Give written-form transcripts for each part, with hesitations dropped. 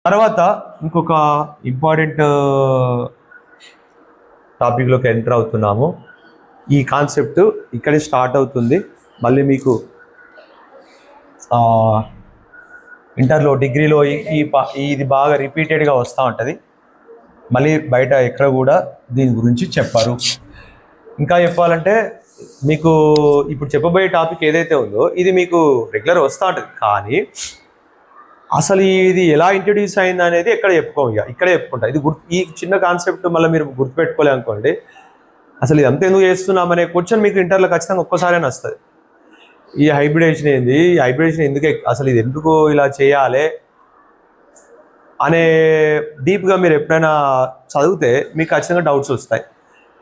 తర్వాత ఇంకొక ఇంపార్టెంట్ టాపిక్లోకి ఎంటర్ అవుతున్నాము. ఈ కాన్సెప్ట్ ఇక్కడే స్టార్ట్ అవుతుంది. మళ్ళీ మీకు ఇంటర్లో డిగ్రీలో ఇది బాగా రిపీటెడ్గా వస్తూ ఉంటుంది. మళ్ళీ బయట ఎక్కడ కూడా దీని గురించి చెప్పారు. ఇంకా చెప్పాలంటే మీకు ఇప్పుడు చెప్పబోయే టాపిక్ ఏదైతే ఉందో ఇది మీకు రెగ్యులర్ వస్తూ ఉంటుంది. కానీ అసలు ఇది ఎలా ఇంట్రడ్యూస్ అయింది అనేది ఇక్కడే చెప్పుకుంటా. ఈ చిన్న కాన్సెప్ట్ మళ్ళీ మీరు గుర్తుపెట్టుకోలే అనుకోండి, అసలు ఇది అంతా ఎందుకు చేస్తున్నామనే క్వశ్చన్ మీకు ఇంటర్లో ఖచ్చితంగా ఒక్కసారైనా వస్తుంది. ఈ హైబ్రిడేషన్ ఏంది, ఈ హైబ్రిడేషన్ ఎందుకే, అసలు ఇది ఎందుకు ఇలా చేయాలి అనే డీప్గా మీరు ఎప్పుడైనా చదివితే మీకు ఖచ్చితంగా డౌట్స్ వస్తాయి.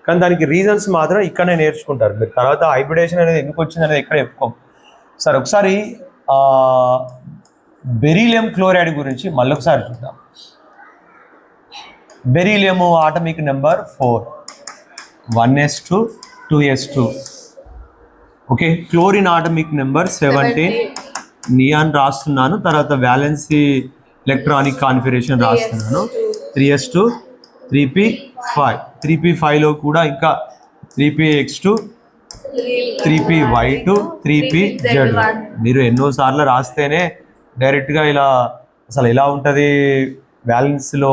కానీ దానికి రీజన్స్ మాత్రం ఇక్కడనే నేర్చుకుంటారు మీరు. తర్వాత హైబ్రిడేషన్ అనేది ఎందుకు వచ్చింది అనేది ఎక్కడ చెప్పుకోం. సరే, ఒకసారి బెరీలియం క్లోరైడ్ గురించి మళ్ళొకసారి చూద్దాం. Beryllium atomic number 4, 1s2 2s2. Okay, chlorine atomic number 17, neon రాస్తున్నాను. తర్వాత వ్యాలెన్సీ ఎలక్ట్రానిక్ కాన్ఫిగరేషన్ రాస్తున్నాను. 3s2 3p5. 3p5లో కూడా ఇంకా 3px2 3py2 3pz1. మీరు ఎన్నోసార్లు రాస్తేనే డైరెక్ట్గా ఇలా అసలు ఎలా ఉంటుంది, వ్యాలెన్స్లో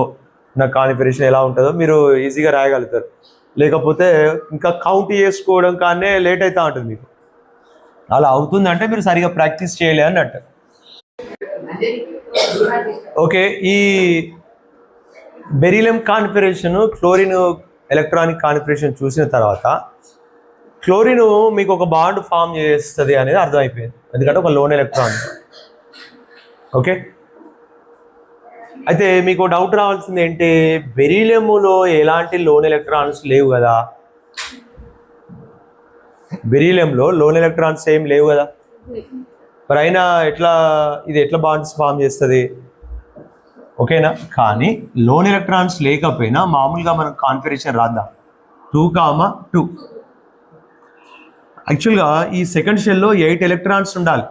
ఉన్న కాన్ఫిగరేషన్ ఎలా ఉంటుందో మీరు ఈజీగా రాయగలుగుతారు. లేకపోతే ఇంకా కౌంట్ చేసుకోవడం కానీ లేట్ అవుతూ ఉంటుంది. మీకు అలా అవుతుందంటే మీరు సరిగా ప్రాక్టీస్ చేయలే అన్నట్టు. ఓకే, ఈ beryllium configuration, chlorine electronic configuration చూసిన తర్వాత క్లోరిన్ మీకు ఒక బాండ్ ఫామ్ చేస్తుంది అనేది అర్థమైపోయింది, ఎందుకంటే ఒక లోన్ ఎలక్ట్రాన్. ఓకే, అయితే మీకు డౌట్ రావాల్సింది ఏంటి, బెరీలియంలో ఎలాంటి లోన్ ఎలక్ట్రాన్స్ లేవు కదా. బెరీలియంలో లోన్ ఎలక్ట్రాన్స్ ఏం లేవు కదా, మరి అయినా ఇది ఎట్లా బాండ్స్ ఫామ్ చేస్తుంది? ఓకేనా. కానీ లోన్ ఎలక్ట్రాన్స్ లేకపోయినా మామూలుగా మనం కాన్ఫిగరేషన్ రాద్దాం. 2, 2. యాక్చువల్గా ఈ సెకండ్ షెల్లో 8 ఎలక్ట్రాన్స్ ఉండాలి,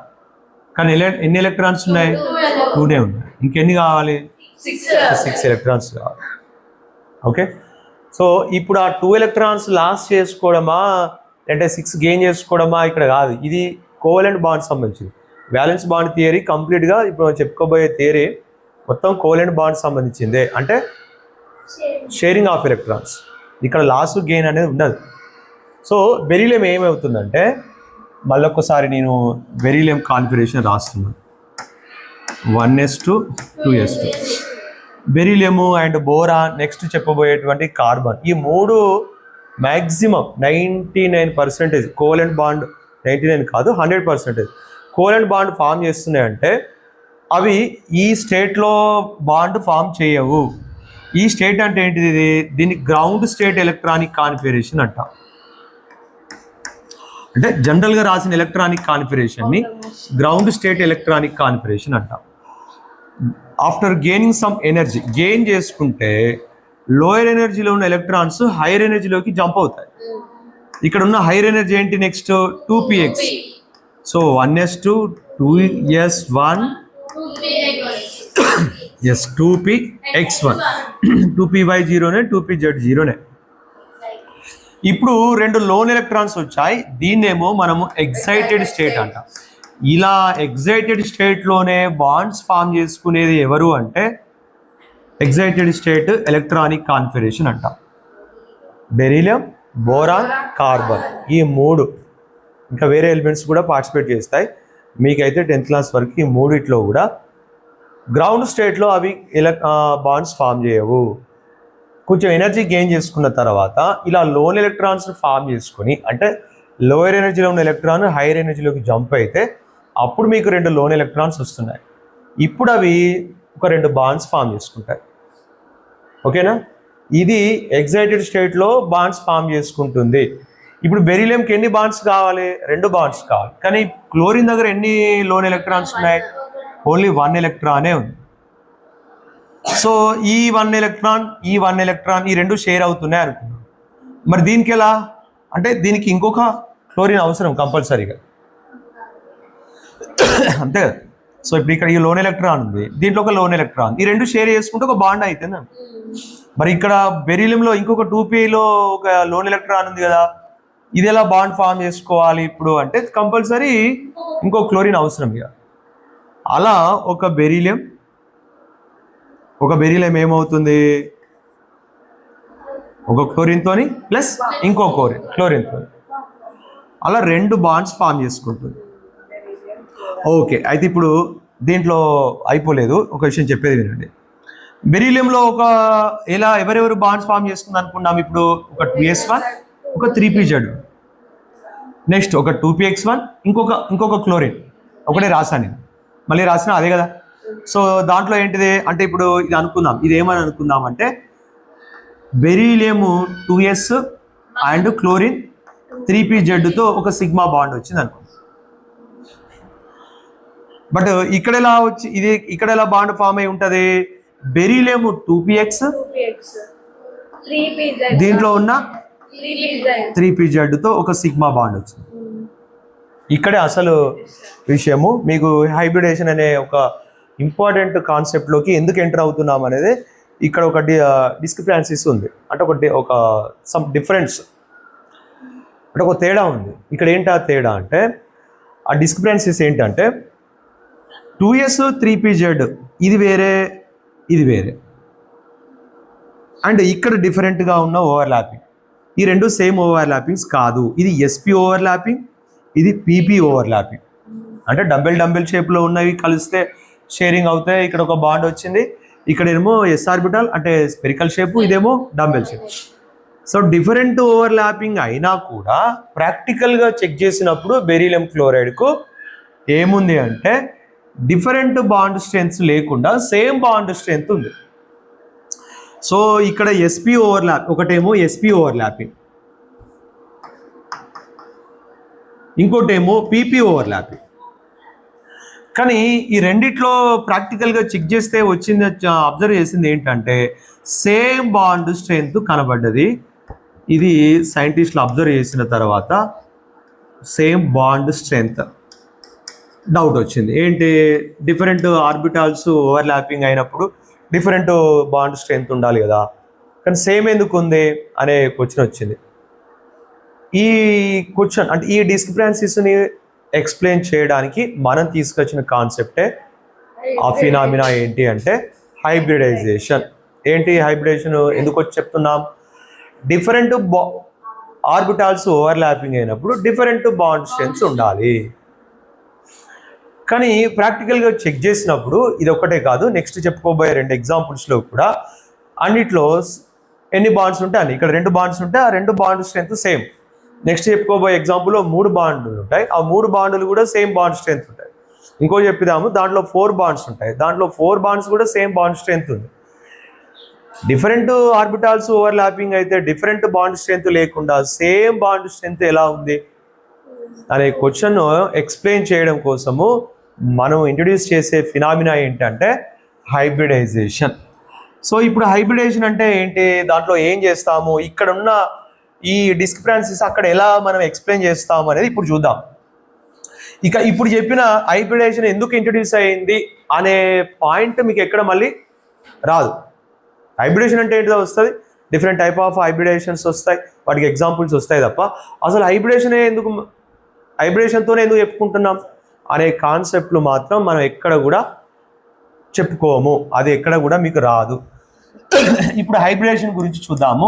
కానీ ఎన్ని ఎలక్ట్రాన్స్ ఉన్నాయి? 2నే ఉన్నాయి. ఇంకెన్ని కావాలి? 6 ఎలక్ట్రాన్స్ కావాలి. ఓకే, సో ఇప్పుడు ఆ 2 ఎలక్ట్రాన్స్ లాస్ చేసుకోవడమా అంటే 6 గెయిన్ చేసుకోవడమా ఇక్కడ కాదు. ఇది కోవలెంట్ బాండ్ సంబంధించింది. వ్యాలెన్స్ బాండ్ థియరీ కంప్లీట్గా ఇప్పుడు మనం చెప్పుకోబోయే థియరీ మొత్తం కోవలెంట్ బాండ్ సంబంధించిందే, అంటే షేరింగ్ ఆఫ్ ఎలక్ట్రాన్స్. ఇక్కడ లాస్ గెయిన్ అనేది ఉండదు. సో బెరీలియం ఏమవుతుందంటే, మళ్ళొక్కసారి నేను బెరీలియం కాన్ఫిగరేషన్ రాస్తున్నాను. 1s2 2s2. Beryllium and boron, next చెప్పబోయేటువంటి కార్బన్, ఈ 3 మ్యాక్సిమం 99% కోవలెంట్ బాండ్, 99 కాదు 100% కోవలెంట్ బాండ్ ఫామ్ చేస్తున్నాయంటే అవి ఈ స్టేట్లో బాండ్ ఫామ్ చేయవు. ఈ స్టేట్ అంటే ఏంటిది? దీన్ని గ్రౌండ్ స్టేట్ ఎలక్ట్రానిక్ కాన్ఫిగరేషన్ అంట. అంటే జనరల్గా రాసిన ఎలక్ట్రానిక్ కాన్ఫిగరేషన్ని గ్రౌండ్ స్టేట్ ఎలక్ట్రానిక్ కాన్ఫిగరేషన్ అంట. After gaining some energy, gain చేసుకుంటే లోయర్ ఎనర్జీలో ఉన్న ఎలక్ట్రాన్స్ హైయర్ ఎనర్జీలోకి జంప్ అవుతాయి. ఇక్కడ ఉన్న హైయర్ ఎనర్జీ ఏంటి? Next 2px. So 1s2 2s1 S 2px1 2py0నే 2pz0నే. ఇప్పుడు 2 లోన్ ఎలక్ట్రాన్స్ వచ్చాయి. దీన్నేమో మనము ఎగ్జైటెడ్ స్టేట్ అంట. ఇలా ఎగ్జైటెడ్ స్టేట్లోనే బాండ్స్ ఫామ్ చేసుకునేది ఎవరు అంటే ఎగ్జైటెడ్ స్టేట్ ఎలక్ట్రానిక్ కాన్ఫిగరేషన్ అంట. బెరీలియం, బోరాన్, కార్బన్, ఈ 3, ఇంకా వేరే ఎలిమెంట్స్ కూడా పార్టిసిపేట్ చేస్తాయి. మీకైతే 10th క్లాస్ వరకు ఈ 3 కూడా గ్రౌండ్ స్టేట్లో అవి బాండ్స్ ఫామ్ చేయవు. కొంచెం ఎనర్జీ గెయిన్ చేసుకున్న తర్వాత ఇలా లోన్ ఎలక్ట్రాన్స్ ఫామ్ చేసుకొని, అంటే లోయర్ ఎనర్జీలో ఉన్న ఎలక్ట్రాన్ హైయర్ ఎనర్జీలోకి జంప్ అయితే అప్పుడు మీకు 2 లోన్ ఎలక్ట్రాన్స్ వస్తున్నాయి. ఇప్పుడు అవి ఒక 2 బాండ్స్ ఫామ్ చేసుకుంటాయి. ఓకేనా. ఇది ఎగ్జైటెడ్ స్టేట్లో బాండ్స్ ఫామ్ చేసుకుంటుంది. ఇప్పుడు బెరీలియంకి ఎన్ని బాండ్స్ కావాలి? 2 బాండ్స్ కావాలి. కానీ క్లోరిన్ దగ్గర ఎన్ని లోన్ ఎలక్ట్రాన్స్ ఉన్నాయి? ఓన్లీ 1 ఎలక్ట్రానే ఉంది. సో ఈ 1 ఎలక్ట్రాన్, ఈ 1 ఎలక్ట్రాన్, ఈ 2 షేర్ అవుతున్నాయి అనుకున్నాం. మరి దీనికి ఎలా అంటే దీనికి ఇంకొక క్లోరిన్ అవసరం కంపల్సరీగా, అంతే కదా. సో ఇప్పుడు ఇక్కడ ఈ లోన్ ఎలక్ట్రాన్ ఉంది, దీంట్లో ఒక లోన్ ఎలక్ట్రాన్, ఈ రెండు షేర్ చేసుకుంటే ఒక బాండ్ అవుతుంది. మరి ఇక్కడ బెరీలియంలో ఇంకొక 2pలో ఒక లోన్ ఎలక్ట్రాన్ ఉంది కదా, ఇది ఎలా బాండ్ ఫామ్ చేసుకోవాలి ఇప్పుడు అంటే కంపల్సరీ ఇంకో క్లోరిన్ అవసరం. ఇక అలా ఒక బెరీలియం ఏమవుతుంది, ఒక క్లోరిన్తోని ప్లస్ ఇంకో క్లోరిన్తో అలా రెండు బాండ్స్ ఫామ్ చేసుకుంటుంది. ఓకే, అయితే ఇప్పుడు దీంట్లో అయిపోలేదు, ఒక విషయం చెప్పేది వినండి. బెరీలియంలో ఎవరెవరు బాండ్స్ ఫామ్ చేస్తుంది అనుకున్నాం ఇప్పుడు, ఒక 2s1 ఒక 3pz, నెక్స్ట్ ఒక 2px1 ఇంకొక క్లోరిన్, ఒకటే రాసాను నేను, మళ్ళీ రాసిన అదే కదా. సో దాంట్లో ఏంటిది అంటే ఇప్పుడు ఇది అనుకుందాం, ఇది ఏమని అనుకుందాం అంటే బెరీలియము 2s అండ్ క్లోరిన్ 3pzతో ఒక సిగ్మా బాండ్ వచ్చింది అనుకో. బట్ ఇక్కడ ఎలా బాండ్ ఫామ్ అయి ఉంటుంది, బెరీలియం 2px దీంట్లో ఉన్న 3pzతో ఒక సిగ్మా బాండ్ వచ్చింది. ఇక్కడే అసలు విషయము, మీకు హైబ్రిడేషన్ అనే ఒక ఇంపార్టెంట్ కాన్సెప్ట్లోకి ఎందుకు ఎంటర్ అవుతున్నాం అనేది ఇక్కడ ఒక డిస్క్రిపెన్సీస్ ఉంది, అంటే ఒక సమ్ డిఫరెన్స్, అంటే ఒక తేడా ఉంది. ఇక్కడ ఏంటి ఆ తేడా అంటే, ఆ డిస్క్రిపెన్సీస్ ఏంటంటే 2s 3pz ఇది వేరే అండ్ ఇక్కడ డిఫరెంట్గా ఉన్న ఓవర్లాపింగ్, ఈ రెండు సేమ్ ఓవర్లాపింగ్స్ కాదు. ఇది sp ఓవర్లాపింగ్, ఇది pp ఓవర్లాపింగ్. అంటే డంబెల్ షేప్లో ఉన్నవి కలిస్తే షేరింగ్ అవుతాయి, ఇక్కడ ఒక బాండ్ వచ్చింది, ఇక్కడేమో s ఆర్బిటాల్ అంటే స్పెరికల్ షేప్, ఇదేమో dumbbell shape. So different overlapping అయినా కూడా ప్రాక్టికల్గా చెక్ చేసినప్పుడు బెరీలియం క్లోరైడ్కు ఏముంది అంటే డిఫరెంట్ బాండ్ స్ట్రెంగ్త్స్ లేకుండా సేమ్ బాండ్ స్ట్రెంగ్త్ ఉంది. సో ఇక్కడ sp ఒకటేమో sp ఓవర్లాపింగ్, ఇంకోటేమో pp ఓవర్లాపింగ్. కానీ ఈ రెండిట్లో ప్రాక్టికల్గా చెక్ చేస్తే అబ్జర్వ్ చేసింది ఏంటంటే సేమ్ బాండ్ స్ట్రెంగ్త్ కనబడ్డది. ఇది సైంటిస్టులు అబ్జర్వ్ చేసిన తర్వాత సేమ్ బాండ్ స్ట్రెంగ్త్ డౌట్ వచ్చింది. ఏంటి, డిఫరెంట్ ఆర్బిటాల్స్ ఓవర్లాపింగ్ అయినప్పుడు డిఫరెంట్ బాండ్ స్ట్రెంగ్త్ ఉండాలి కదా, కానీ సేమ్ ఎందుకు ఉంది అనే క్వశ్చన్ వచ్చింది. ఈ క్వశ్చన్ అంటే ఈ డిస్క్రిపెన్సీస్ని ఎక్స్ప్లెయిన్ చేయడానికి మనం తీసుకొచ్చిన కాన్సెప్టే ఆ ఫినామినా ఏంటి అంటే హైబ్రిడైజేషన్. ఏంటి హైబ్రిడైజేషన్ ఎందుకు వచ్చి చెప్తున్నాం, డిఫరెంట్ ఆర్బిటాల్స్ ఓవర్లాపింగ్ అయినప్పుడు డిఫరెంట్ బాండ్ స్ట్రెంగ్త్స్ ఉండాలి. కానీ ప్రాక్టికల్గా చెక్ చేసినప్పుడు ఇది ఒక్కటే కాదు, నెక్స్ట్ చెప్పుకోబోయే 2 ఎగ్జాంపుల్స్లో కూడా అన్నిట్లో ఎన్ని బాండ్స్ ఉంటాయి అని, ఇక్కడ 2 బాండ్స్ ఉంటాయి, ఆ 2 బాండ్ స్ట్రెంగ్త్ సేమ్. నెక్స్ట్ చెప్పుకోబోయే ఎగ్జాంపుల్లో 3 బాండ్లు ఉంటాయి, ఆ 3 బాండ్లు కూడా సేమ్ బాండ్ స్ట్రెంగ్త్ ఉంటాయి. ఇంకో చెప్పిదాము, దాంట్లో 4 బాండ్స్ ఉంటాయి, దాంట్లో 4 బాండ్స్ కూడా సేమ్ బాండ్ స్ట్రెంగ్త్ ఉంది. డిఫరెంట్ ఆర్బిటాల్స్ ఓవర్లాపింగ్ అయితే డిఫరెంట్ బాండ్ స్ట్రెంగ్త్ లేకుండా సేమ్ బాండ్ స్ట్రెంగ్త్ ఎలా ఉంది అనే క్వశ్చన్ ఎక్స్ప్లెయిన్ చేయడం కోసము మనం ఇంట్రడ్యూస్ చేసే ఫినామినా ఏంటంటే హైబ్రిడైజేషన్. సో ఇప్పుడు హైబ్రిడైజేషన్ అంటే ఏంటి, దాంట్లో ఏం చేస్తాము, ఇక్కడ ఉన్న ఈ డిస్క్రిపెన్సీస్ అక్కడ ఎలా మనం ఎక్స్ప్లెయిన్ చేస్తాము అనేది ఇప్పుడు చూద్దాం. ఇక ఇప్పుడు చెప్పిన హైబ్రిడైజేషన్ ఎందుకు ఇంట్రడ్యూస్ అయ్యింది అనే పాయింట్ మీకు ఎక్కడ మళ్ళీ రాదు. హైబ్రిడేషన్ అంటే ఏంటిదో వస్తుంది, డిఫరెంట్ టైప్ ఆఫ్ హైబ్రిడేషన్స్ వస్తాయి, వాటికి ఎగ్జాంపుల్స్ వస్తాయి తప్ప అసలు హైబ్రిడేషన్తోనే ఎందుకు చెప్పుకుంటున్నాం అనే కాన్సెప్ట్లు మాత్రం మనం ఎక్కడ కూడా చెప్పుకోము, అది ఎక్కడ కూడా మీకు రాదు. ఇప్పుడు హైబ్రిడేషన్ గురించి చూద్దాము.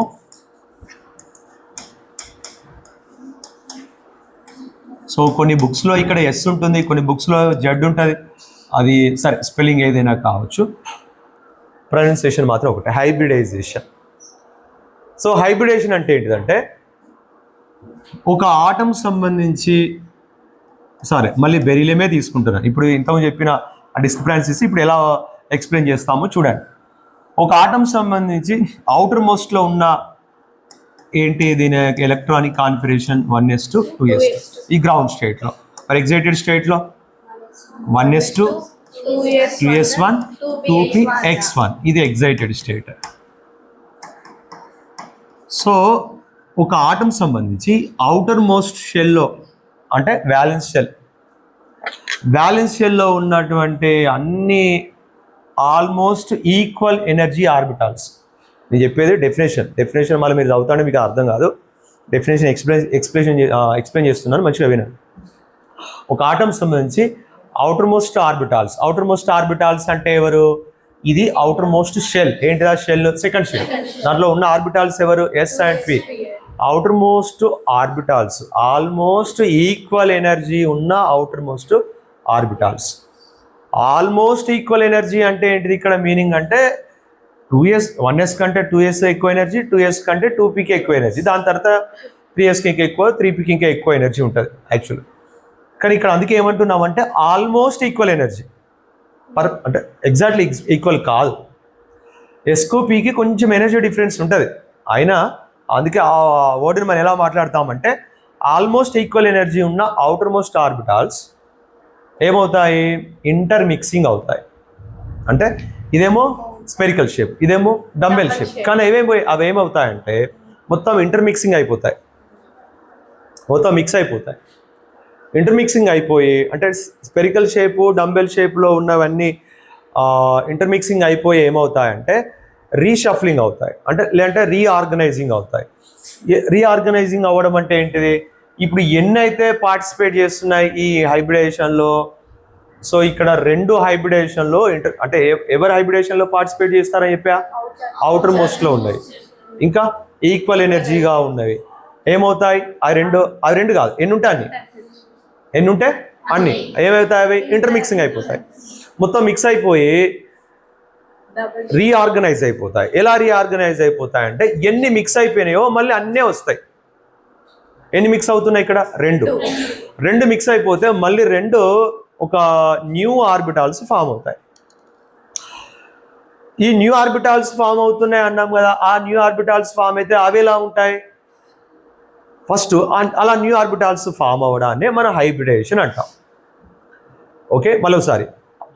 సో కొన్ని బుక్స్లో ఇక్కడ ఎస్ ఉంటుంది, కొన్ని బుక్స్లో జెడ్ ఉంటుంది, అది సరే స్పెల్లింగ్ ఏదైనా కావచ్చు, ప్రొనౌన్సియేషన్ మాత్రం ఒకటే, హైబ్రిడైజేషన్. సో హైబ్రిడేషన్ అంటే ఏంటిదంటే ఒక ఆటం సంబంధించి, సరే మళ్ళీ బెరీలియమే తీసుకుంటున్నాను, ఇప్పుడు ఇంతకుముందు చెప్పిన ఆ డిస్క్రిపెన్సీస్ ఇప్పుడు ఎలా ఎక్స్ప్లెయిన్ చేస్తామో చూడండి. ఒక ఆటం సంబంధించి అవుటర్ మోస్ట్లో ఉన్న ఏంటి, దీని ఎలక్ట్రానిక్ కాన్ఫిగరేషన్ 1s2 2s2 ఈ గ్రౌండ్ స్టేట్లో, మరి ఎగ్జైటెడ్ స్టేట్లో 1s2 2s1 2px1 ఇది ఎగ్జైటెడ్ స్టేట్. సో ఒక ఆటం సంబంధించి అవుటర్ మోస్ట్ షెల్లో అంటే వ్యాలెన్స్ షెల్ బ్యాలెన్స్ షెల్లో ఉన్నటువంటి అన్ని ఆల్మోస్ట్ ఈక్వల్ ఎనర్జీ ఆర్బిటాల్స్. నేను చెప్పేది డెఫినేషన్ మళ్ళీ మీరు చదువుతానే మీకు అర్థం కాదు. డెఫినేషన్ ఎక్స్ప్లెయిన్ చేస్తున్నాను, మంచిగా వినండి. ఒక ఆటం సంబంధించి అవుటర్ మోస్ట్ ఆర్బిటాల్స్ అంటే ఎవరు? ఇది అవుటర్ మోస్ట్ షెల్. ఏంటిదా షెల్? Second shell. దాంట్లో ఉన్న ఆర్బిటాల్స్ ఎవరు? S and P. Outermost orbitals, almost equal energy ఉన్న outermost orbitals. Almost equal energy అంటే ఏంటిది ఇక్కడ మీనింగ్ అంటే 2s 1s కంటే 2s ఎక్కువ ఎనర్జీ, 2s కంటే 2pకి ఎక్కువ ఎనర్జీ, దాని తర్వాత 3sకి ఇంకా ఎక్కువ, 3pకి ఇంకా ఎక్కువ ఎనర్జీ ఉంటుంది యాక్చువల్. కానీ ఇక్కడ అందుకే ఏమంటున్నామంటే ఆల్మోస్ట్ ఈక్వల్ ఎనర్జీ, అంటే ఎగ్జాక్ట్లీ ఈక్వల్ కాదు. ఎస్కు పీకి కొంచెం ఎనర్జీ డిఫరెన్స్ ఉంటుంది, అయినా అందుకే ఆ వర్డ్ని మనం ఎలా మాట్లాడతామంటే ఆల్మోస్ట్ ఈక్వల్ ఎనర్జీ ఉన్న అవుటర్ మోస్ట్ ఆర్బిటాల్స్ ఏమవుతాయి? ఇంటర్మిక్సింగ్ అవుతాయి. అంటే ఇదేమో స్పెరికల్ షేప్, ఇదేమో డంబెల్ షేప్, కానీ అవి ఏమవుతాయంటే మొత్తం ఇంటర్మిక్సింగ్ అయిపోతాయి, మొత్తం మిక్స్ అయిపోతాయి. ఇంటర్మిక్సింగ్ అయిపోయి అంటే స్పెరికల్ షేపు డంబెల్ షేప్లో ఉన్నవన్నీ ఇంటర్మిక్సింగ్ అయిపోయి ఏమవుతాయంటే రీషఫ్లింగ్ అవుతాయి, లేదంటే రీఆర్గనైజింగ్ అవుతాయి. రీఆర్గనైజింగ్ అవ్వడం అంటే ఏంటిది? ఇప్పుడు ఎన్నైతే పార్టిసిపేట్ చేస్తున్నాయి ఈ హైబ్రిడేషన్లో, సో ఇక్కడ 2 హైబ్రిడేషన్లో అంటే ఎవరు హైబ్రిడేషన్లో పార్టిసిపేట్ చేస్తారని చెప్పా? అవుటర్ మోస్ట్లో ఉన్నాయి, ఇంకా ఈక్వల్ ఎనర్జీగా ఉన్నవి ఏమవుతాయి? అవి రెండు కాదు, ఎన్ని ఉంటే అన్ని ఏమవుతాయి? అవి ఇంటర్మిక్సింగ్ అయిపోతాయి, మొత్తం మిక్స్ అయిపోయి రీఆర్గనైజ్ అయిపోతాయి. ఎలా రీఆర్గనైజ్ అయిపోతాయి అంటే ఎన్ని మిక్స్ అయిపోయినాయో మళ్ళీ అన్నీ వస్తాయి. ఎన్ని మిక్స్ అవుతున్నాయి ఇక్కడ? 2 మిక్స్ అయిపోతే మళ్ళీ 2 ఒక న్యూ ఆర్బిటాల్స్ ఫామ్ అవుతాయి. ఈ న్యూ ఆర్బిటాల్స్ ఫామ్ అవుతున్నాయి అన్నాం కదా, ఆ న్యూ ఆర్బిటాల్స్ ఫామ్ అయితే అవి ఎలా ఉంటాయి? ఫస్ట్ అలా న్యూ ఆర్బిటాల్స్ ఫామ్ అవ్వడాన్ని మనం హైబ్రిడేషన్ అంటాం. ఓకే, మరోసారి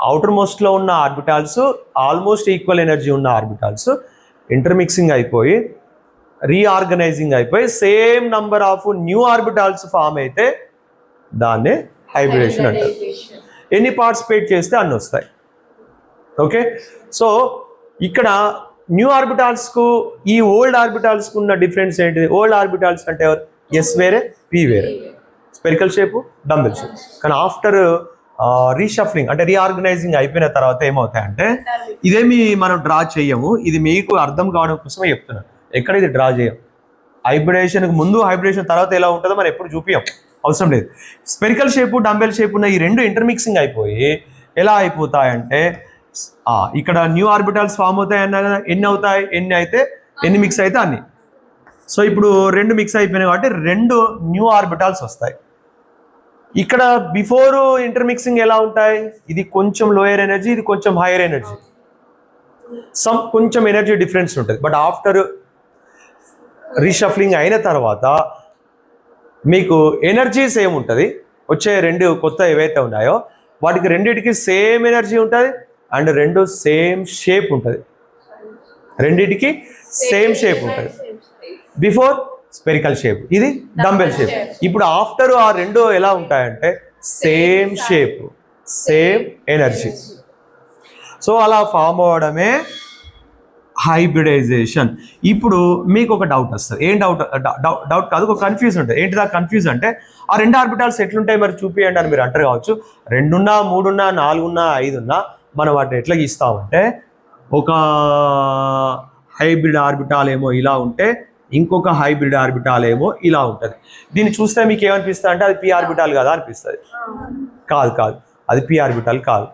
అవుటర్ మోస్ట్లో ఉన్న ఆర్బిటాల్స్, ఆల్మోస్ట్ ఈక్వల్ ఎనర్జీ ఉన్న ఆర్బిటాల్స్ ఇంటర్మిక్సింగ్ అయిపోయి రీఆర్గనైజింగ్ అయిపోయి same number of new orbitals form అయితే దాన్నే హైబ్రిడేషన్ అంటారు. ఎన్ని పార్టిసిపేట్ చేస్తే అన్ని వస్తాయి. ఓకే, సో ఇక్కడ న్యూ ఆర్బిటాల్స్కు ఈ ఓల్డ్ ఆర్బిటాల్స్కు ఉన్న డిఫరెన్స్ ఏంటిది? ఓల్డ్ ఆర్బిటాల్స్ అంటే ఎవరు? ఎస్ వేరే, పి వేరే, స్పెరికల్ షేపు, డంబెల్ షేప్. కానీ ఆఫ్టర్ రీషఫ్లింగ్ అంటే రీఆర్గనైజింగ్ అయిపోయిన తర్వాత ఏమవుతాయంటే ఇదేమి మనం డ్రా చేయము, ఇది మీకు అర్థం కావడం కోసమే చెప్తున్నాను. ఎక్కడ ఇది డ్రా చేయం. హైబ్రిడేషన్కి ముందు హైబ్రిడేషన్ తర్వాత ఎలా ఉంటుందో మనం ఎప్పుడు చూపించాం, అవసరం లేదు. స్పెరికల్ షేపు డంబెల్ షేప్ ఉన్న ఈ 2 ఇంటర్మిక్సింగ్ అయిపోయి ఎలా అయిపోతాయంటే ఇక్కడ న్యూ ఆర్బిటాల్స్ ఫామ్ అవుతాయి అన్నా కదా, ఎన్ని అవుతాయి? ఎన్ని మిక్స్ అయితే అన్ని. సో ఇప్పుడు 2 మిక్స్ అయిపోయినాయి కాబట్టి 2 న్యూ ఆర్బిటాల్స్ వస్తాయి. ఇక్కడ బిఫోర్ ఇంటర్మిక్సింగ్ ఎలా ఉంటాయి? ఇది కొంచెం లోయర్ ఎనర్జీ, ఇది కొంచెం హైయర్ ఎనర్జీ, కొంచెం ఎనర్జీ డిఫరెన్స్ ఉంటుంది. బట్ ఆఫ్టర్ రీషఫ్లింగ్ అయిన తర్వాత మీకు ఎనర్జీ సేమ్ ఉంటుంది. వచ్చే 2 కొత్త ఏవైతే ఉన్నాయో వాటికి రెండింటికి సేమ్ ఎనర్జీ ఉంటుంది అండ్ 2 సేమ్ షేప్ ఉంటుంది. రెండింటికి సేమ్ షేప్ ఉంటుంది. బిఫోర్ స్పెరికల్ షేప్, ఇది డంబెల్ షేప్. ఇప్పుడు ఆఫ్టర్ ఆ 2 ఎలా ఉంటాయంటే same shape, same energy. So అలా ఫామ్ అవ్వడమే హైబ్రిడైజేషన్. ఇప్పుడు మీకు ఒక డౌట్ వస్తుంది. ఏం డౌట్ కాదు, ఒక కన్ఫ్యూజ్ ఉంటుంది. ఏంటిదా కన్ఫ్యూజ్ అంటే ఆ 2 ఆర్బిటాల్స్ ఎట్లుంటాయి మరి చూపియండి అని మీరు అంటారు కావచ్చు. 2 ఉన్నా, 3 ఉన్నా, 4 ఉన్నా, 5 ఉన్నా మనం వాటిని ఎట్లా గీస్తామంటే ఒక హైబ్రిడ్ ఆర్బిటాల్ ఏమో ఇలా ఉంటే ఇంకొక హైబ్రిడ్ ఆర్బిటాల్ ఏమో ఇలా ఉంటుంది. దీన్ని చూస్తే మీకు ఏమనిపిస్తుంది అంటే అది పి ఆర్బిటాల్ కదా అనిపిస్తుంది. కాదు, అది పి ఆర్బిటాల్ కాదు.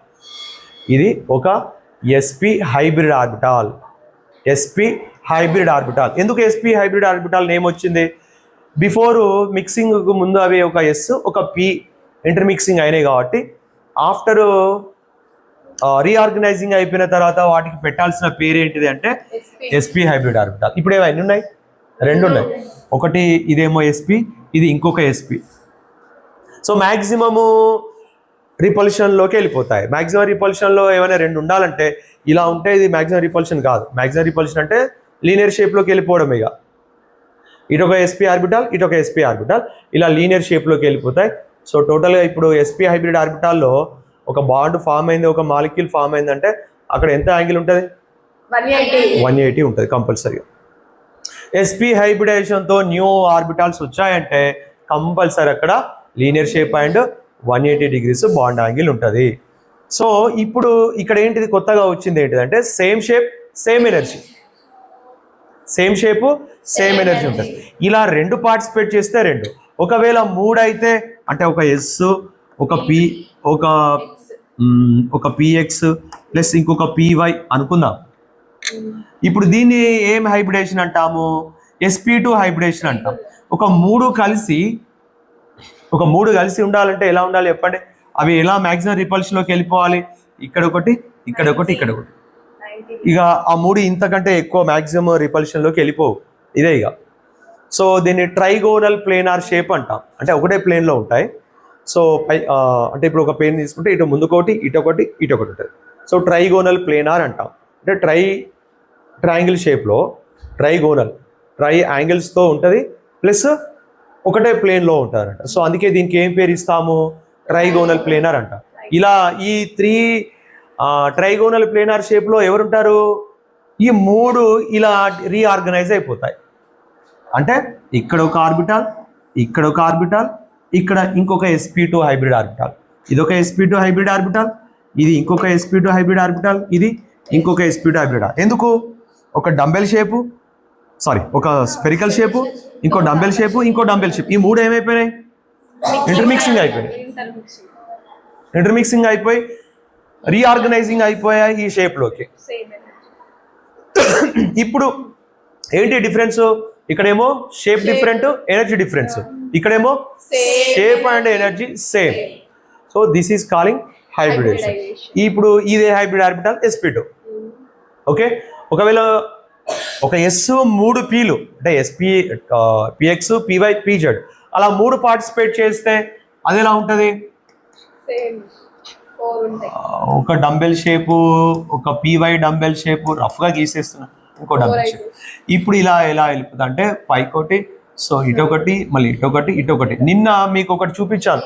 ఇది ఒక SP hybrid orbital. SP hybrid orbital. ఎందుకు ఎస్పి హైబ్రిడ్ ఆర్బిటాల్ నేమ్ వచ్చింది? బిఫోర్ మిక్సింగ్ ముందు అవి ఒక ఎస్ ఒక పి ఇంటర్మిక్సింగ్ అయినాయి కాబట్టి ఆఫ్టర్ రీఆర్గనైజింగ్ అయిపోయిన తర్వాత వాటికి పెట్టాల్సిన పేరు ఏంటిది అంటే ఎస్పి హైబ్రిడ్ ఆర్బిటాల్. ఇప్పుడు ఏమైనా ఉన్నాయి? 2 ఉన్నాయి. ఒకటి ఇదేమో ఎస్పి, ఇది ఇంకొక ఎస్పి. సో మ్యాక్సిమము రిపల్షన్లోకి వెళ్ళిపోతాయి. మ్యాక్సిమం రిపల్షన్లో ఏమైనా 2 ఉండాలంటే ఇలా ఉంటే ఇది మ్యాక్సిమం రిపల్షన్ కాదు. మ్యాక్సిమం రిపల్షన్ అంటే లీనియర్ షేప్లోకి వెళ్ళిపోవడం. ఇక ఇటొక ఎస్పి ఆర్బిటాల్, ఇటొక ఎస్పి ఆర్బిటాల్, ఇలా లీనియర్ షేప్లోకి వెళ్ళిపోతాయి. సో టోటల్గా ఇప్పుడు sp హైబ్రిడ్ ఆర్బిటాల్లో ఒక బాండ్ ఫామ్ అయింది, ఒక మాలిక్యూల్ ఫామ్ అయిందంటే అక్కడ ఎంత యాంగిల్ ఉంటుంది? 180 ఉంటుంది కంపల్సరీగా. sp హైబ్రిడేషన్తో న్యూ ఆర్బిటాల్స్ వచ్చాయంటే కంపల్సరీ అక్కడ linear shape and 180 degrees bond angle ఉంటుంది. సో ఇప్పుడు ఇక్కడ ఏంటిది కొత్తగా వచ్చింది ఏంటిదంటే same shape same energy, same shape same energy ఉంటుంది. ఇలా 2 పార్టిసిపేట్ చేస్తే 2, ఒకవేళ 3 అయితే అంటే ఒక ఎస్, ఒక పి, ఒక పిఎక్స్ ప్లస్ ఇంకొక పివై అనుకుందాం. ఇప్పుడు దీన్ని ఏం హైబ్రిడేషన్ అంటాము? sp2 హైబ్రిడేషన్ అంటాం. ఒక మూడు కలిసి ఉండాలంటే ఎలా ఉండాలి చెప్పండి? అవి ఎలా మ్యాక్సిమం రిపల్షన్లోకి వెళ్ళిపోవాలి? ఇక్కడ ఒకటి, ఇక్కడ ఒకటి, ఇక్కడ ఒకటి. ఇక ఆ మూడు ఇంతకంటే ఎక్కువ మ్యాక్సిమం రిపల్షన్లోకి వెళ్ళిపోవు. ఇదే ఇక. సో దీన్ని ట్రైగోనల్ ప్లేనార్ షేప్ అంటాం. అంటే ఒకటే ప్లేన్లో ఉంటాయి. సో అంటే ఇప్పుడు ఒక ప్లేన్ తీసుకుంటే ఇటు ముందుకోటి, ఇటొకటి, ఇటొకటి ఉంటుంది. సో ట్రైగోనల్ ప్లేనార్ అంటాం. అంటే ట్రయాంగిల్ షేప్లో ట్రై యాంగిల్స్తో ఉంటుంది, ప్లస్ ఒకటే ప్లేన్లో ఉంటారంట. సో అందుకే దీనికి ఏం పేరు ఇస్తాము? ట్రైగోనల్ ప్లేనార్ అంట. ఇలా ఈ 3 ట్రైగోనల్ ప్లేనార్ షేప్లో ఎవరుంటారు? ఈ 3 ఇలా రీఆర్గనైజ్ అయిపోతాయి. అంటే ఇక్కడ ఒక ఆర్బిటాల్, ఇక్కడ ఒక ఆర్బిటాల్, ఇక్కడ ఇంకొక sp2 హైబ్రిడ్ ఆర్బిటాల్, ఇదొక sp2 హైబ్రిడ్ ఆర్బిటాల్, ఇది ఇంకొక sp2 హైబ్రిడ్ ఆర్బిటాల్, ఇది ఇంకొక sp2 హైబ్రిడ్. ఎందుకు? ఒక డంబెల్ షేపు, ఒక స్పెరికల్ షేపు, ఇంకో డంబెల్ షేపు, ఇంకో డంబెల్ షేప్, ఈ 3 ఏమైపోయినాయి? ఇంటర్మిక్సింగ్ అయిపోయి రీఆర్గనైజింగ్ అయిపోయాయి ఈ షేప్లోకి. ఇప్పుడు ఏంటి డిఫరెన్స్? ఇక్కడేమో షేప్ డిఫరెంట్, ఎనర్జీ డిఫరెన్స్, ఇక్కడేమో shape and energy same. So this is calling hybridisation. ఇప్పుడు ఇదే హైబ్రిడ్ ఆర్బిటాల్ sp2. ఓకే, ఒకవేళ ఒక ఎస్ 3 పీలు అంటే పిఎక్స్, పివై, పిజెడ్ అలా 3 పార్టిసిపేట్ చేస్తే అది ఎలా ఉంటుంది? ఒక డంబెల్ షేపు, ఒక పివై డంబెల్ షేపు రఫ్గా గీసేస్తున్నా, ఇంకో డంబెల్ షేప్. ఇప్పుడు ఇలా ఎలా వెళ్ళిపోతుంది అంటే పైకోటి, సో ఇటొకటి, మళ్ళీ ఇటొకటి. నిన్న మీకు ఒకటి చూపించాను,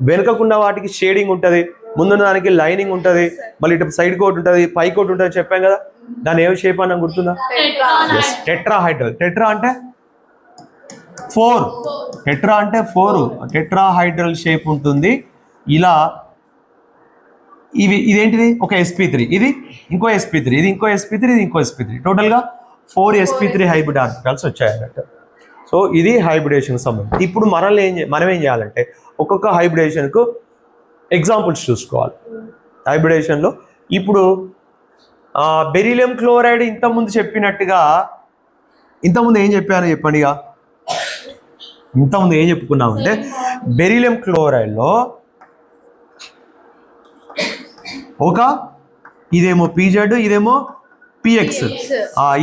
వెనుకకున్న వాటికి షేడింగ్ ఉంటుంది, ముందున్న దానికి లైనింగ్ ఉంటుంది, మళ్ళీ ఇటు సైడ్ కోట్ ఉంటుంది, పై కోట్ ఉంటుంది చెప్పాం కదా. దాని ఏం షేప్ అన్న గుర్తుందా? టెట్రాహైడ్రల్. టెట్రా అంటే 4, టెట్రాహైడ్రల్ షేప్ ఉంటుంది. ఇలా ఇదేంటిది? ఒక sp3, ఇది ఇంకో sp3, ఇది ఇంకో sp3, ఇది ఇంకో sp3, టోటల్గా 4 sp3 హైబ్రిడ్ ఆర్బిటాల్స్ వచ్చాయన్నట్టు. సో ఇది హైబ్రిడేషన్ సంబంధం. ఇప్పుడు మనం ఏం చేయాలంటే ఒక్కొక్క హైబ్రిడేషన్కు ఎగ్జాంపుల్స్ చూసుకోవాలి. హైబ్రిడేషన్లో ఇప్పుడు బెరీలియం క్లోరైడ్ ఇంతకుముందు చెప్పినట్టుగా, ఇంతకుముందు ఏం చెప్పాను చెప్పండి? ఇక ఇంతకుముందు ఏం చెప్పుకున్నామంటే బెరీలియం క్లోరైడ్లో ఇదేమో పిజెడ్, ఇదేమో పిఎక్స్,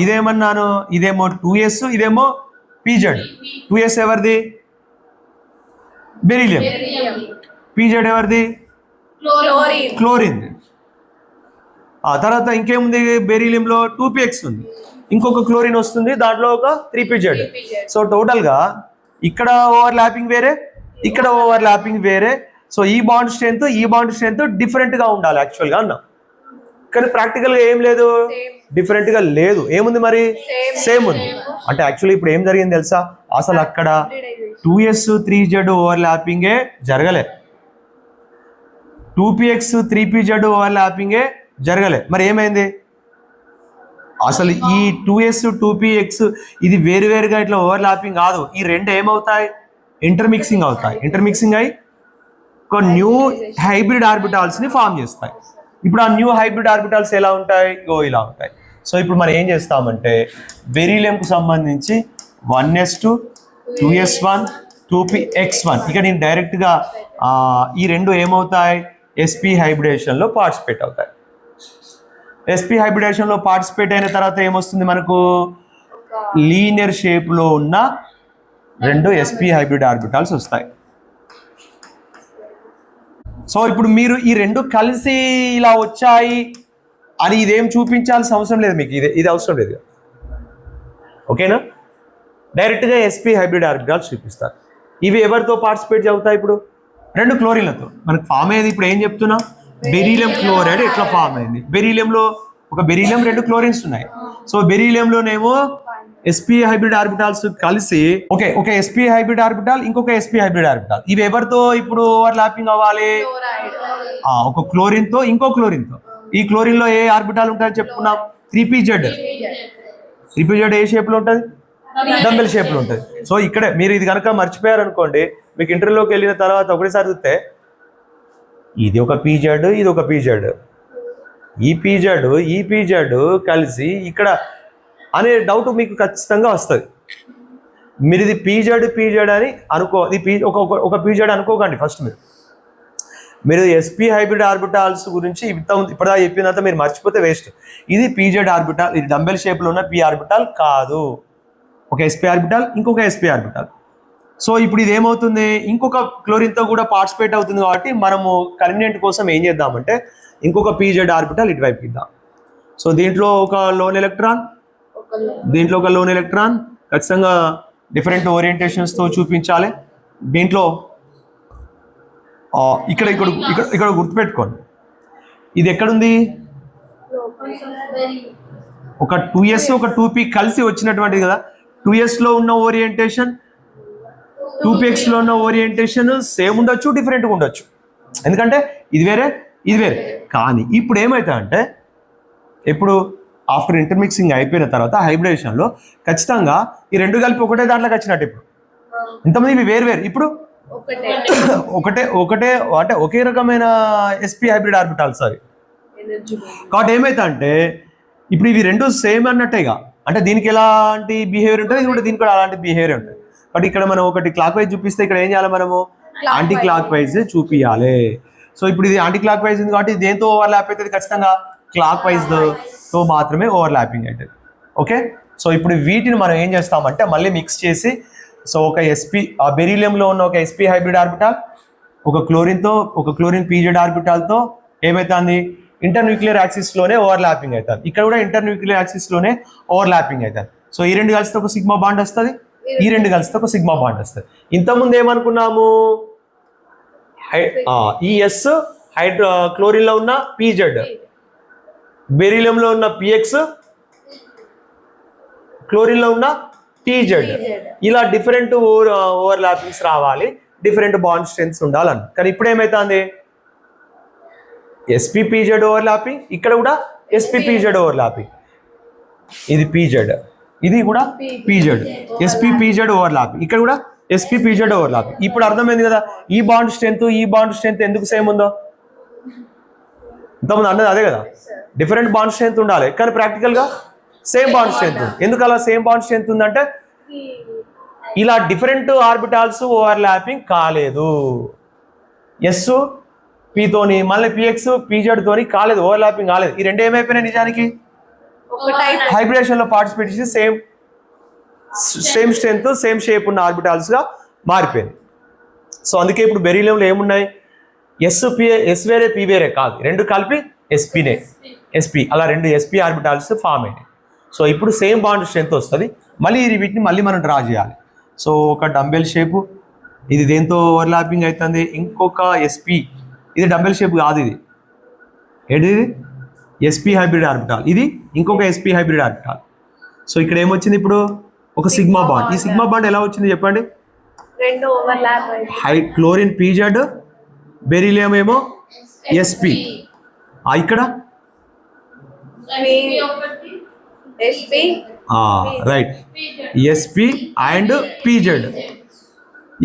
ఇదేమన్నాను, ఇదేమో 2s, ఇదేమో పిజెడ్. 2s ఎవరిది? బెరీలియం. పిజెడ్ ఎవరిది? క్లోరిన్. తర్వాత ఇంకేముంది? బెరీలియంలో 2px ఉంది, ఇంకొక క్లోరిన్ వస్తుంది, దాంట్లో ఒక 3pz. సో టోటల్గా ఇక్కడ ఓవర్లాపింగ్ వేరే, ఇక్కడ ఓవర్లాపింగ్ వేరే. సో ఈ బాండ్ స్ట్రెంత్ డిఫరెంట్గా ఉండాలి యాక్చువల్గా అన్నా, కానీ ప్రాక్టికల్గా ఏం లేదు, డిఫరెంట్గా లేదు. ఏముంది మరి? సేమ్ ఉంది. అంటే యాక్చువల్లీ ఇప్పుడు ఏం జరిగింది తెలుసా? అసలు అక్కడ 2s 3z ఓవర్లాపింగే జరగలే, 2px 3pz ఓవర్లాపింగే జరగలే. మరి ఏమైంది? అసలు ఈ 2s 2px ఇది వేరువేరుగా ఇట్లా ఓవర్లాపింగ్ కాదు, ఈ 2 ఏమవుతాయి? ఇంటర్మిక్సింగ్ అవుతాయి. ఇంటర్మిక్సింగ్ అయి ఒక న్యూ హైబ్రిడ్ ఆర్బిటాల్స్ని ఫామ్ చేస్తాయి. ఇప్పుడు ఆ న్యూ హైబ్రిడ్ ఆర్బిటాల్స్ ఎలా ఉంటాయి? ఇలా ఉంటాయి. సో ఇప్పుడు మనం ఏం చేస్తామంటే బెరీలియంకు సంబంధించి 1s2 2s1 2px1 ఇక నేను డైరెక్ట్గా ఈ 2 ఏమవుతాయి? sp హైబ్రిడేషన్లో పార్టిసిపేట్ అవుతాయి. sp హైబ్రిడేషన్లో పార్టిసిపేట్ అయిన తర్వాత ఏమొస్తుంది మనకు? లీనియర్ షేప్లో ఉన్న 2 sp హైబ్రిడ్ ఆర్బిటాల్స్ వస్తాయి. సో ఇప్పుడు మీరు ఈ 2 కలిసి ఇలా వచ్చాయి అని ఇదేం చూపించాల్సిన అవసరం లేదు మీకు, ఇది అవసరం లేదు. ఓకేనా? డైరెక్ట్గా sp హైబ్రిడ్ ఆర్బిటాల్స్ చూపిస్తారు. ఇవి ఎవరితో పార్టిసిపేట్ అవుతాయి? ఇప్పుడు రెండు క్లోరిన్లతో మనకు ఫామ్ అయ్యేది. ఇప్పుడు ఏం చెప్తున్నా, బెరీలియం క్లోరైడ్ ఎట్లా ఫామ్ అయింది. బెరీలియంలో ఒక బెరీలియం రెండు క్లోరిన్స్ ఉన్నాయి. సో బెరీలియంలోనేమో sp హైబ్రిడ్ ఆర్బిటాల్స్ కలిసి ఒక sp హైబ్రిడ్ ఆర్బిటాల్ ఇంకొక sp హైబ్రిడ్ ఆర్బిటాల్ ఇవి ఎవరితో ఇప్పుడు ఓవర్ ల్యాపింగ్ అవ్వాలి, ఒక క్లోరిన్ తో ఇంకో క్లోరిన్ తో. ఈ క్లోరిన్ లో ఏ ఆర్బిటాల్ ఉంటాయని చెప్పుకున్నాం, 3pz. 3pz ఏ షేప్ లో ఉంటుంది, డంబెల్ షేప్ లో ఉంటుంది. సో ఇక్కడ మీరు ఇది కనుక మర్చిపోయారు అనుకోండి, మీకు ఇంటర్లోకి వెళ్ళిన తర్వాత ఒకటేసారి చూస్తే ఇది ఒక pz, ఇది ఒక pz, ఈ pz కలిసి ఇక్కడ అనే డౌట్ మీకు ఖచ్చితంగా వస్తుంది. మీరు ఇది pz అని ఒక pz అనుకోకండి. ఫస్ట్ మీరు sp హైబ్రిడ్ ఆర్బిటాల్స్ గురించి ఇప్పటిదా చెప్పినంత మీరు మర్చిపోతే వేస్ట్. ఇది pz ఆర్బిటాల్, ఇది డంబెల్ షేప్లో ఉన్న p ఆర్బిటాల్ కాదు, ఒక sp ఆర్బిటాల్ ఇంకొక sp ఆర్బిటాల్. సో ఇప్పుడు ఇది ఏమవుతుంది, ఇంకొక క్లోరిన్తో కూడా పార్టిసిపేట్ అవుతుంది కాబట్టి మనము కన్వీనియంట్ కోసం ఏం చేద్దామంటే ఇంకొక pz ఆర్బిటాల్ ఇటువైపు ఇద్దాం. సో దీంట్లో ఒక లోన్ ఎలక్ట్రాన్, దీంట్లో ఒక లోన్ ఎలక్ట్రాన్ ఖచ్చితంగా డిఫరెంట్ ఓరియంటేషన్స్తో చూపించాలి. దీంట్లో ఇక్కడ ఇక్కడ ఇక్కడ ఇక్కడ గుర్తుపెట్టుకోండి, ఇది ఎక్కడుంది, ఒక 2s ఒక 2p కలిసి వచ్చినటువంటిది కదా. 2sలో ఉన్న ఓరియంటేషన్ 2pxలో ఉన్న ఓరియంటేషన్ సేమ్ ఉండొచ్చు, డిఫరెంట్గా ఉండొచ్చు, ఎందుకంటే ఇది వేరే ఇది వేరే. కానీ ఇప్పుడు ఏమవుతుందంటే ఇప్పుడు ఆఫ్టర్ ఇంటర్మిక్సింగ్ అయిపోయిన తర్వాత హైబ్రిడేషన్లో ఖచ్చితంగా ఈ రెండు కలిపి ఒకటే దాంట్లోకి వచ్చినట్టు. ఇప్పుడు ఇంతమంది ఇవి వేరు వేరు, ఇప్పుడు ఒకటే అంటే ఒకే రకమైన sp హైబ్రిడ్ ఆర్బిటాల్స్ అవి. కాబట్టి ఏమైతే అంటే ఇప్పుడు ఇవి రెండు సేమ్ అన్నట్టేగా, అంటే దీనికి ఎలాంటి బిహేవియర్ ఉంటుంది, ఇది కూడా దీనికి కూడా అలాంటి బిహేవియర్ ఉంటుంది. కాబట్టి ఇక్కడ మనం ఒకటి క్లాక్ వైజ్ చూపిస్తే ఇక్కడ ఏం చేయాలి, మనము యాంటీ క్లాక్ వైజ్ చూపించాలి. సో ఇప్పుడు ఇది యాంటీ క్లాక్ వైజ్ ఉంది కాబట్టి దేంతో ఓవర్ ల్యాప్ అవుతుంది, ఖచ్చితంగా క్లాక్ వైజ్ తో మాత్రమే ఓవర్ ల్యాపింగ్ అవుతుంది. ఓకే, సో ఇప్పుడు వీటిని మనం ఏం చేస్తామంటే మళ్ళీ మిక్స్ చేసి, సో ఒక బెరీలియంలో ఉన్న ఒక sp హైబ్రిడ్ ఆర్బిటాల్ ఒక క్లోరిన్ pz ఆర్బిటాల్తో ఏమవుతుంది, ఇంటర్న్యూక్లియర్ యాక్సిస్లోనే ఓవర్ ల్యాపింగ్ అవుతుంది. ఇక్కడ కూడా ఇంటర్న్యూక్లియర్ యాక్సిస్లోనే ఓవర్ ల్యాపింగ్ అవుతుంది. సో ఈ రెండు కలిస్తే ఒక సిగ్మా బాండ్ వస్తుంది, ఈ రెండు కలిస్తే ఒక సిగ్మా బాండ్ వస్తుంది. ఇంతకుముందు ఏమనుకున్నాము, ఈ s క్లోరిన్లో ఉన్న pz, బెరీలియంలో ఉన్న px, క్లోరిన్లో ఉన్న tz, ఇలా డిఫరెంట్ ఓవర్ ల్యాపింగ్స్ రావాలి, డిఫరెంట్ బాండ్ స్ట్రెంగ్త్స్ ఉండాలని. కానీ ఇప్పుడు ఏమవుతుంది, sp pz ఓవర్ ల్యాపింగ్, ఇక్కడ కూడా sp pz ఓవర్ ల్యాపింగ్, ఇది pz, ఇది కూడా pz, sp pz over lapping, ఇక్కడ కూడా sp pz ఓవర్ ల్యాపింగ్. ఇప్పుడు అర్థమైంది కదా ఈ బాండ్ స్ట్రెంత్ ఎందుకు సేమ్ ఉందో. ఇంతకుముందు అన్నది అదే కదా, డిఫరెంట్ బాండ్ స్ట్రెంత్ ఉండాలి కానీ ప్రాక్టికల్గా సేమ్ బాండ్ స్ట్రెంత్ ఉంది. ఎందుకు అలా సేమ్ బాండ్ స్ట్రెంత్ ఉందంటే ఇలా డిఫరెంట్ ఆర్బిటాల్స్ ఓవర్ ల్యాపింగ్ కాలేదు. s pతోని మళ్ళీ px pz తోని కాలేదు, ఓవర్ ల్యాపింగ్ కాలేదు. ఈ రెండు ఏమైపోయినాయి, నిజానికి హైబ్రిడేషన్లో పార్టిసిపేట్ చేసి సేమ్ స్ట్రెంత్ సేమ్ షేప్ ఉన్న ఆర్బిటాల్స్గా మారిపోయింది. సో అందుకే ఇప్పుడు బెరీలియంలో ఏమున్నాయి, s వేరే p వేరే కాదు, రెండు కలిపి sp అలా రెండు sp ఆర్బిటాల్స్ ఫామ్ అయినాయి. సో ఇప్పుడు సేమ్ బాండ్ స్ట్రెంత్ వస్తుంది. మళ్ళీ వీటిని మళ్ళీ మనం డ్రా చేయాలి. సో ఒక డంబెల్ షేపు, ఇది దేంతో ఓవర్ ల్యాపింగ్ అవుతుంది, ఇంకొక sp, ఇది డంబెల్ షేప్ కాదు, ఇది ఏంటిది sp హైబ్రిడ్ ఆర్బిటాల్, ఇది ఇంకొక sp హైబ్రిడ్ ఆర్బిటాల్. సో ఇక్కడ ఏమొచ్చింది, ఇప్పుడు ఒక సిగ్మా బాండ్. ఈ సిగ్మా బాండ్ ఎలా వచ్చింది చెప్పండి, క్లోరిన్ pz, బెరీలియం ఏమో sp, ఇక్కడ రైట్ sp అండ్ pz,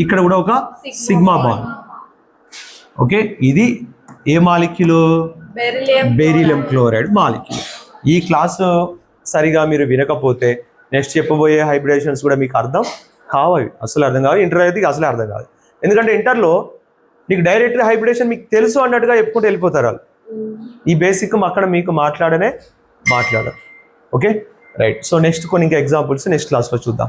ఇక్కడ కూడా ఒక సిగ్మా బాండ్. ఓకే, ఇది a molecule, beryllium chloride molecule. ఈ క్లాసు సరిగా మీరు వినకపోతే నెక్స్ట్ చెప్పబోయే హైబ్రిడేషన్స్ కూడా మీకు అర్థం కావాలి, అసలు అర్థం కావాలి. ఇంటర్ అయితే అసలే అర్థం కాదు, ఎందుకంటే ఇంటర్లో మీకు డైరెక్ట్ హైబ్రిడేషన్ మీకు తెలుసు అన్నట్టుగా చెప్పుకుంటూ వెళ్ళిపోతారు వాళ్ళు. ఈ బేసిక్ అక్కడ మీకు మాట్లాడరు. Okay right. సో నెక్స్ట్ కొన్ని ఇంకా ఎగ్జాంపుల్స్ నెక్స్ట్ క్లాస్లో చూద్దాం.